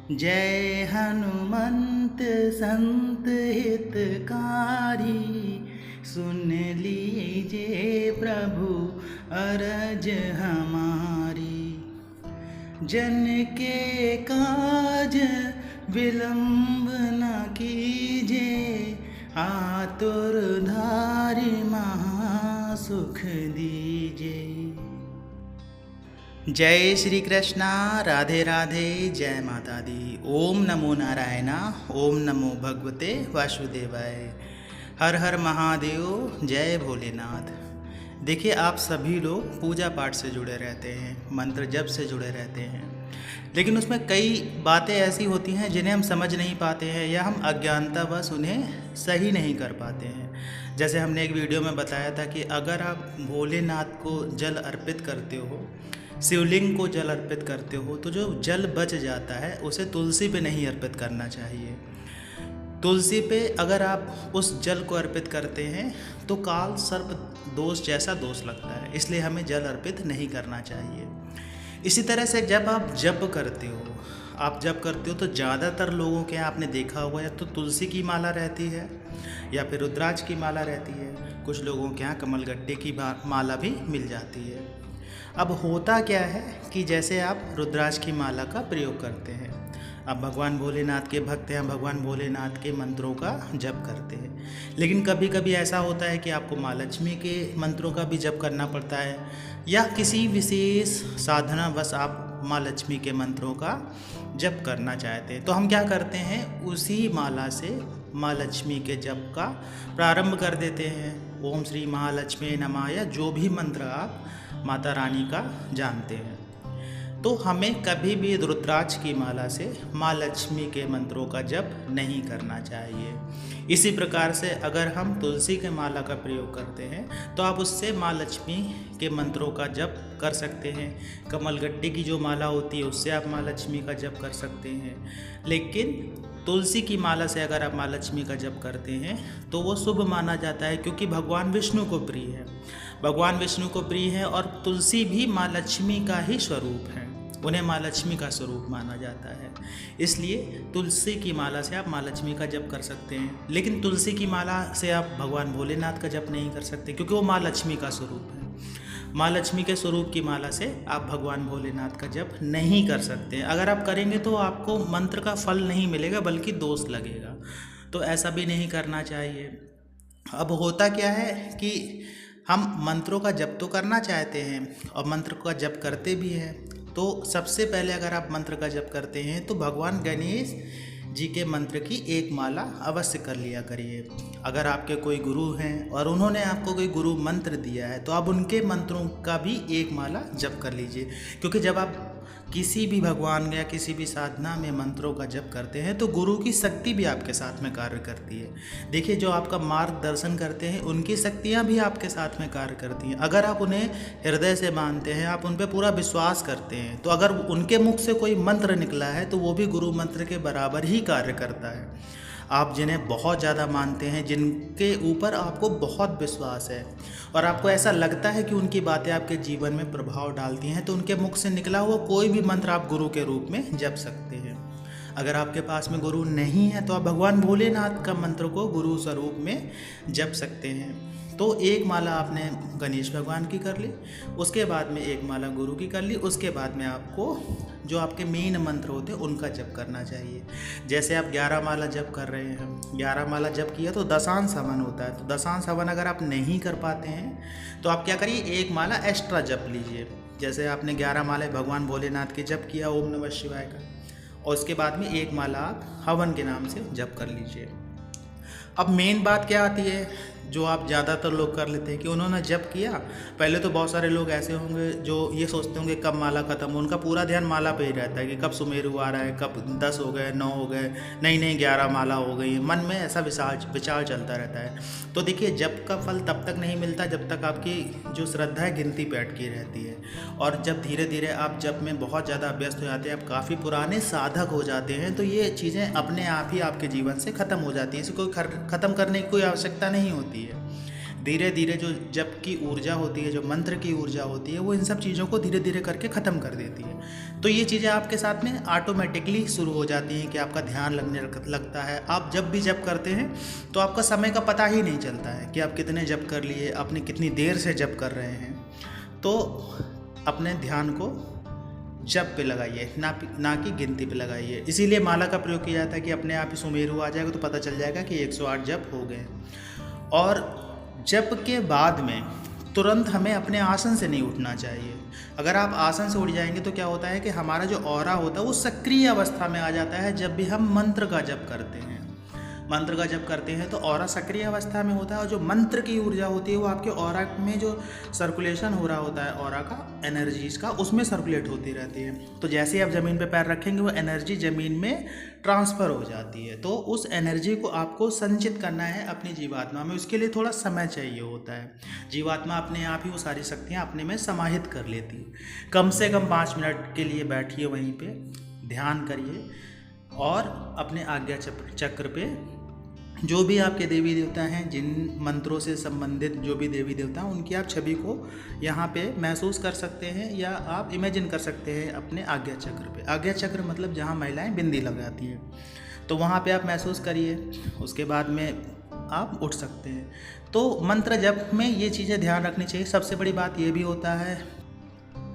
जय हनुमंत संत हितकारी, सुन लीजिए प्रभु अरज हमारी। जन के काज विलंब न कीजिए, आतुर धारी महासुख दीजिए। जय श्री कृष्णा, राधे राधे, जय माता दी। ओम नमो नारायणा, ओम नमो भगवते वासुदेवाय। हर हर महादेव, जय भोलेनाथ। देखिए, आप सभी लोग पूजा पाठ से जुड़े रहते हैं, मंत्र जप से जुड़े रहते हैं, लेकिन उसमें कई बातें ऐसी होती हैं जिन्हें हम समझ नहीं पाते हैं या हम अज्ञानतावश उन्हें सही नहीं कर पाते हैं। जैसे हमने एक वीडियो में बताया था कि अगर आप भोलेनाथ को जल अर्पित करते हो, शिवलिंग को जल अर्पित करते हो, तो जो जल बच जाता है उसे तुलसी पे नहीं अर्पित करना चाहिए। तुलसी पे अगर आप उस जल को अर्पित करते हैं तो काल सर्प दोष जैसा दोष लगता है, इसलिए हमें जल अर्पित नहीं करना चाहिए। इसी तरह से जब आप जप करते हो तो ज़्यादातर लोगों के यहाँ आपने देखा होगा या तो तुलसी की माला रहती है या फिर रुद्राक्ष की माला रहती है। कुछ लोगों के यहाँ कमलगट्टे की माला भी मिल जाती है। अब होता क्या है कि जैसे आप रुद्राक्ष की माला का प्रयोग करते हैं, अब भगवान भोलेनाथ के भक्त हैं, भगवान भोलेनाथ के मंत्रों का जप करते हैं, लेकिन कभी कभी ऐसा होता है कि आपको माँ लक्ष्मी के मंत्रों का भी जप करना पड़ता है या किसी विशेष साधना बस आप माँ लक्ष्मी के मंत्रों का जप करना चाहते हैं। तो हम क्या करते हैं, उसी माला से माँ लक्ष्मी के जप का प्रारंभ कर देते हैं। ओम श्री महालक्ष्मी नमः, या जो भी मंत्र आप माता रानी का जानते हैं। तो हमें कभी भी रुद्राक्ष की माला से माँ लक्ष्मी के मंत्रों का जप नहीं करना चाहिए। इसी प्रकार से अगर हम तुलसी के माला का प्रयोग करते हैं तो आप उससे माँ लक्ष्मी के मंत्रों का जप कर सकते हैं। कमलगट्टे की जो माला होती है उससे आप माँ लक्ष्मी का जप कर सकते हैं, लेकिन तुलसी की माला से अगर आप माँ लक्ष्मी का जप करते हैं तो वो शुभ माना जाता है, क्योंकि भगवान विष्णु को प्रिय है। भगवान विष्णु को प्रिय है और तुलसी भी माँ लक्ष्मी का ही स्वरूप है, उन्हें माँ लक्ष्मी का स्वरूप माना जाता है। इसलिए तुलसी की माला से आप माँ लक्ष्मी का जप कर सकते हैं, लेकिन तुलसी की माला से आप भगवान भोलेनाथ का जप नहीं कर सकते, क्योंकि वो माँ लक्ष्मी का स्वरूप है। माँ लक्ष्मी के स्वरूप की माला से आप भगवान भोलेनाथ का जप नहीं कर सकते। अगर आप करेंगे तो आपको मंत्र का फल नहीं मिलेगा बल्कि दोष लगेगा, तो ऐसा भी नहीं करना चाहिए। अब होता क्या है कि हम मंत्रों का जप तो करना चाहते हैं और मंत्र का जप करते भी हैं। तो सबसे पहले अगर आप मंत्र का जप करते हैं तो भगवान गणेश जी के मंत्र की एक माला अवश्य कर लिया करिए। अगर आपके कोई गुरु हैं और उन्होंने आपको कोई गुरु मंत्र दिया है तो आप उनके मंत्रों का भी एक माला जप कर लीजिए, क्योंकि जब आप किसी भी भगवान या किसी भी साधना में मंत्रों का जप करते हैं तो गुरु की शक्ति भी आपके साथ में कार्य करती है। देखिए, जो आपका मार्गदर्शन करते हैं उनकी शक्तियाँ भी आपके साथ में कार्य करती हैं। अगर आप उन्हें हृदय से मानते हैं, आप उन पर पूरा विश्वास करते हैं, तो अगर उनके मुख से कोई मंत्र निकला है तो वो भी गुरु मंत्र के बराबर ही कार्य करता है। आप जिन्हें बहुत ज़्यादा मानते हैं, जिनके ऊपर आपको बहुत विश्वास है और आपको ऐसा लगता है कि उनकी बातें आपके जीवन में प्रभाव डालती हैं, तो उनके मुख से निकला हुआ कोई भी मंत्र आप गुरु के रूप में जप सकते हैं। अगर आपके पास में गुरु नहीं है तो आप भगवान भोलेनाथ का मंत्र को गुरु स्वरूप में जप सकते हैं। तो एक माला आपने गणेश भगवान की कर ली, उसके बाद में एक माला गुरु की कर ली, उसके बाद में आपको जो आपके मेन मंत्र होते हैं उनका जप करना चाहिए। जैसे आप 11 माला जप कर रहे हैं, 11 माला जप किया तो दशांश हवन होता है। तो दशांश हवन अगर आप नहीं कर पाते हैं तो आप क्या करिए, एक माला एक्स्ट्रा जप लीजिए। जैसे आपने 11 माला भगवान भोलेनाथ के जप किया ओम नमः शिवाय का, और उसके बाद में एक माला आप हवन के नाम से जप कर लीजिए। अब मेन बात क्या आती है, जो आप ज़्यादातर लोग कर लेते हैं कि उन्होंने जप किया। पहले तो बहुत सारे लोग ऐसे होंगे जो ये सोचते होंगे कब माला ख़त्म हो, उनका पूरा ध्यान माला पे ही रहता है कि कब सुमेरु आ रहा है, कब 10 हो गए, 9 हो गए, नहीं 11 माला हो गई। मन में ऐसा विचार चलता रहता है। तो देखिए, जप का फल तब तक नहीं मिलता जब तक आपकी जो श्रद्धा है गिनती पे अटकी रहती है। और जब धीरे धीरे आप जप में बहुत ज़्यादा व्यस्त हो जाते हैं, आप काफ़ी पुराने साधक हो जाते हैं, तो ये चीज़ें अपने आप ही आपके जीवन से ख़त्म हो जाती हैं। इसे कोई ख़त्म करने की कोई आवश्यकता नहीं होती है। धीरे धीरे जो जप की ऊर्जा होती है, जो मंत्र की ऊर्जा होती है, वो इन सब चीज़ों को धीरे धीरे करके ख़त्म कर देती है। तो ये चीज़ें आपके साथ में ऑटोमेटिकली शुरू हो जाती हैं कि आपका ध्यान लगने लगता है। आप जब भी जप करते हैं तो आपका समय का पता ही नहीं चलता है कि आप कितने जप कर लिए, आपने कितनी देर से जप कर रहे हैं। तो अपने ध्यान को जप पे लगाइए, ना कि गिनती पे लगाइए। इसीलिए माला का प्रयोग किया जाता है कि अपने आप ही सुमेरु आ जाएगा तो पता चल जाएगा कि 108 जप हो गए। और जप के बाद में तुरंत हमें अपने आसन से नहीं उठना चाहिए। अगर आप आसन से उठ जाएंगे तो क्या होता है कि हमारा जो ऑरा होता है वो सक्रिय अवस्था में आ जाता है। जब भी हम मंत्र का जप करते हैं, मंत्र का जप करते हैं तो ऑरा सक्रिय अवस्था में होता है, और जो मंत्र की ऊर्जा होती है वो आपके ऑरा में जो सर्कुलेशन हो रहा होता है, ऑरा का, एनर्जीज का, उसमें सर्कुलेट होती रहती है। तो जैसे ही आप ज़मीन पे पैर रखेंगे वो एनर्जी ज़मीन में ट्रांसफ़र हो जाती है। तो उस एनर्जी को आपको संचित करना है अपनी जीवात्मा में। उसके लिए थोड़ा समय चाहिए होता है। जीवात्मा अपने आप ही वो सारी शक्तियाँ अपने में समाहित कर लेती है। कम से कम 5 मिनट के लिए बैठिए, वहीं पर ध्यान करिए और अपने आज्ञा चक्र पे जो भी आपके देवी देवता हैं, जिन मंत्रों से संबंधित जो भी देवी देवता हैं, उनकी आप छवि को यहाँ पे महसूस कर सकते हैं या आप इमेजिन कर सकते हैं अपने आज्ञा चक्र पे। आज्ञा चक्र मतलब जहाँ महिलाएं बिंदी लगाती हैं, तो वहाँ पे आप महसूस करिए। उसके बाद में आप उठ सकते हैं। तो मंत्र जप में ये चीज़ें ध्यान रखनी चाहिए। सबसे बड़ी बात ये भी होता है,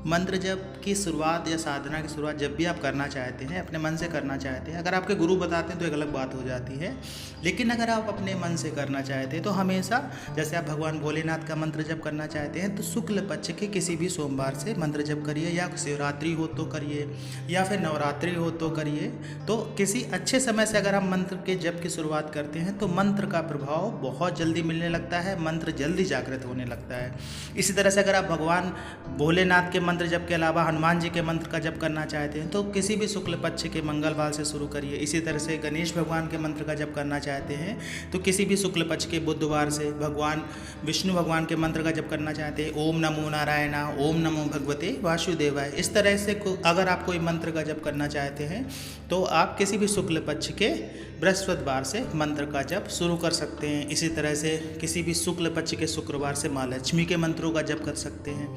मंत्र जप की शुरुआत या साधना की शुरुआत जब भी आप करना चाहते हैं, अपने मन से करना चाहते हैं। अगर आपके गुरु बताते हैं तो एक अलग बात हो जाती है, लेकिन अगर आप अपने मन से करना चाहते हैं तो हमेशा, जैसे आप भगवान भोलेनाथ का मंत्र जप करना चाहते हैं तो शुक्ल पक्ष के किसी भी सोमवार से मंत्र जप करिए, या शिवरात्रि हो तो करिए, या फिर नवरात्रि हो तो करिए। तो किसी अच्छे समय से अगर आप मंत्र के जप की शुरुआत करते हैं तो मंत्र का प्रभाव बहुत जल्दी मिलने लगता है, मंत्र जल्दी जागृत होने लगता है। इसी तरह से अगर आप भगवान भोलेनाथ के मंत्र जप के अलावा हनुमान जी के मंत्र का जप करना चाहते हैं तो किसी भी शुक्ल पक्ष के मंगलवार से शुरू करिए। इसी तरह से गणेश भगवान के मंत्र का जप करना चाहते हैं तो किसी भी शुक्ल पक्ष के बुधवार से, भगवान विष्णु भगवान के मंत्र का जप करना चाहते हैं, ओम नमो नारायणा, ओम नमो भगवते वासुदेवाय। इस तरह से अगर आप कोई मंत्र का जप करना चाहते हैं तो आप किसी भी शुक्ल पक्ष के बृहस्पतिवार से मंत्र का जप शुरू कर सकते हैं। इसी तरह से किसी भी शुक्ल पक्ष के शुक्रवार से माँ लक्ष्मी के मंत्रों का जप कर सकते हैं।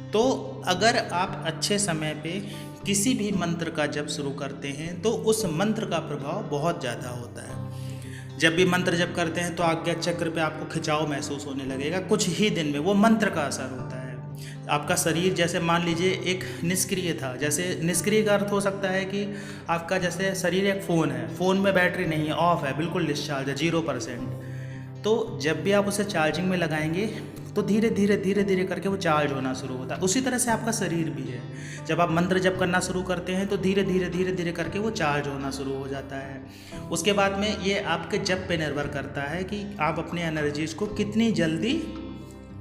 तो अगर आप अच्छे समय पे किसी भी मंत्र का जप शुरू करते हैं तो उस मंत्र का प्रभाव बहुत ज़्यादा होता है। जब भी मंत्र जप करते हैं तो आज्ञा चक्र पे आपको खिंचाव महसूस होने लगेगा। कुछ ही दिन में वो मंत्र का असर होता है। आपका शरीर, जैसे मान लीजिए एक निष्क्रिय था, जैसे निष्क्रिय का अर्थ हो सकता है कि आपका जैसे शरीर एक फ़ोन है, फ़ोन में बैटरी नहीं है, ऑफ है, बिल्कुल डिस्चार्ज है, 0%। तो जब भी आप उसे चार्जिंग में लगाएंगे तो धीरे धीरे करके वो चार्ज होना शुरू होता है। उसी तरह से आपका शरीर भी है। जब आप मंत्र जप करना शुरू करते हैं तो धीरे धीरे करके वो चार्ज होना शुरू हो जाता है। उसके बाद में ये आपके जप पे निर्भर करता है कि आप अपने एनर्जीज को कितनी जल्दी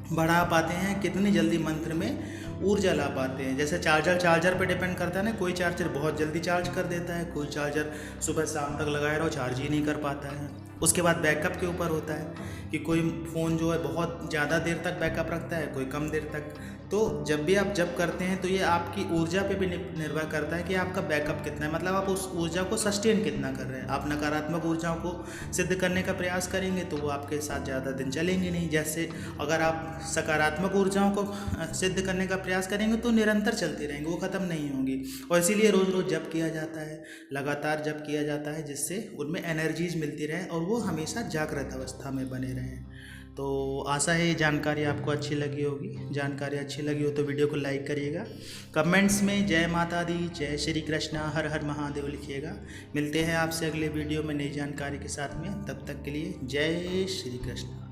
बढ़ा पाते हैं, कितनी जल्दी मंत्र में ऊर्जा ला पाते हैं। जैसे चार्जर पे डिपेंड करता है ना, कोई चार्जर बहुत जल्दी चार्ज कर देता है, कोई चार्जर सुबह शाम तक लगाए रहो चार्ज ही नहीं कर पाता है। उसके बाद बैकअप के ऊपर होता है कि कोई फ़ोन जो है बहुत ज़्यादा देर तक बैकअप रखता है, कोई कम देर तक। तो जब भी आप जप करते हैं तो ये आपकी ऊर्जा पे भी निर्भर करता है कि आपका बैकअप कितना है, मतलब आप उस ऊर्जा को सस्टेन कितना कर रहे हैं। आप नकारात्मक ऊर्जाओं को सिद्ध करने का प्रयास करेंगे तो वो आपके साथ ज़्यादा दिन चलेंगे नहीं। जैसे अगर आप सकारात्मक ऊर्जाओं को सिद्ध करने का प्रयास करेंगे तो निरंतर चलती रहेंगी, वो ख़त्म नहीं होंगी। और इसीलिए रोज़ रोज़ जप किया जाता है, लगातार जप किया जाता है, जिससे उनमें एनर्जीज मिलती रहे और वो हमेशा जागृत अवस्था में बने रहें। तो आशा है ये जानकारी आपको अच्छी लगी होगी। जानकारी अच्छी लगी हो तो वीडियो को लाइक करिएगा, कमेंट्स में जय माता दी, जय श्री कृष्णा, हर हर महादेव लिखिएगा। मिलते हैं आपसे अगले वीडियो में नई जानकारी के साथ में। तब तक के लिए जय श्री कृष्ण।